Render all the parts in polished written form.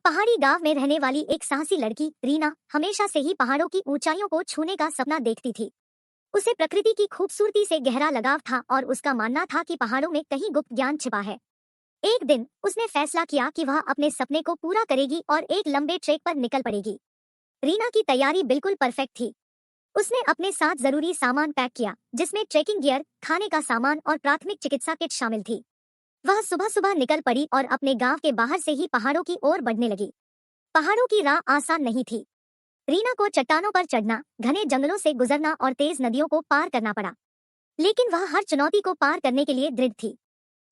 पहाड़ी गांव में रहने वाली एक साहसी लड़की रीना हमेशा से ही पहाड़ों की ऊंचाइयों को छूने का सपना देखती थी। उसे प्रकृति की खूबसूरती से गहरा लगाव था और उसका मानना था कि पहाड़ों में कहीं गुप्त ज्ञान छिपा है। एक दिन उसने फैसला किया कि वह अपने सपने को पूरा करेगी और एक लंबे ट्रेक पर निकल पड़ेगी। रीना की तैयारी बिल्कुल परफेक्ट थी। उसने अपने साथ जरूरी सामान पैक किया, जिसमें ट्रेकिंग गियर, खाने का सामान और प्राथमिक चिकित्सा किट शामिल थी। वह सुबह सुबह निकल पड़ी और अपने गांव के बाहर से ही पहाड़ों की ओर बढ़ने लगी। पहाड़ों की राह आसान नहीं थी। रीना को चट्टानों पर चढ़ना, घने जंगलों से गुजरना और तेज नदियों को पार करना पड़ा, लेकिन वह हर चुनौती को पार करने के लिए दृढ़ थी।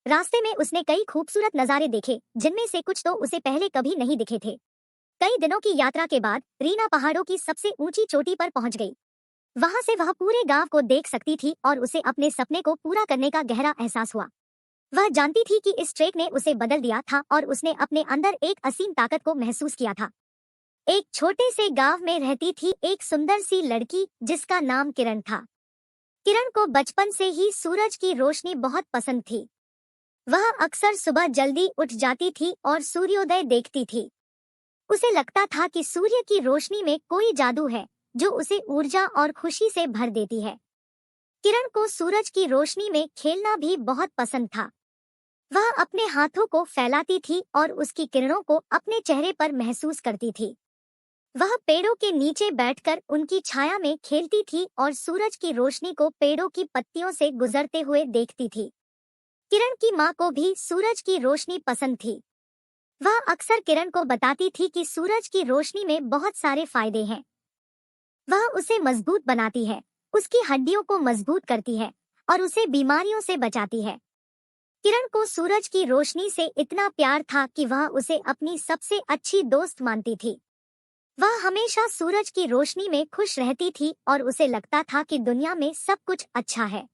रास्ते में उसने कई खूबसूरत नज़ारे देखे, जिनमें से कुछ तो उसे पहले कभी नहीं दिखे थे। कई दिनों की यात्रा के बाद रीना पहाड़ों की सबसे ऊंची चोटी पर पहुंच गई। वहां से वह पूरे गांव को देख सकती थी और उसे अपने सपने को पूरा करने का गहरा एहसास हुआ। वह जानती थी कि इस ट्रेक ने उसे बदल दिया था और उसने अपने अंदर एक असीम ताकत को महसूस किया था। एक छोटे से गांव में रहती थी एक सुंदर सी लड़की, जिसका नाम किरण था। किरण को बचपन से ही सूरज की रोशनी बहुत पसंद थी। वह अक्सर सुबह जल्दी उठ जाती थी और सूर्योदय देखती थी। उसे लगता था कि सूर्य की रोशनी में कोई जादू है, जो उसे ऊर्जा और खुशी से भर देती है। किरण को सूरज की रोशनी में खेलना भी बहुत पसंद था। वह अपने हाथों को फैलाती थी और उसकी किरणों को अपने चेहरे पर महसूस करती थी। वह पेड़ों के नीचे बैठकर उनकी छाया में खेलती थी और सूरज की रोशनी को पेड़ों की पत्तियों से गुजरते हुए देखती थी। किरण की माँ को भी सूरज की रोशनी पसंद थी। वह अक्सर किरण को बताती थी कि सूरज की रोशनी में बहुत सारे फायदे हैं। वह उसे मजबूत बनाती है, उसकी हड्डियों को मजबूत करती है और उसे बीमारियों से बचाती है। किरण को सूरज की रोशनी से इतना प्यार था कि वह उसे अपनी सबसे अच्छी दोस्त मानती थी। वह हमेशा सूरज की रोशनी में खुश रहती थी और उसे लगता था कि दुनिया में सब कुछ अच्छा है।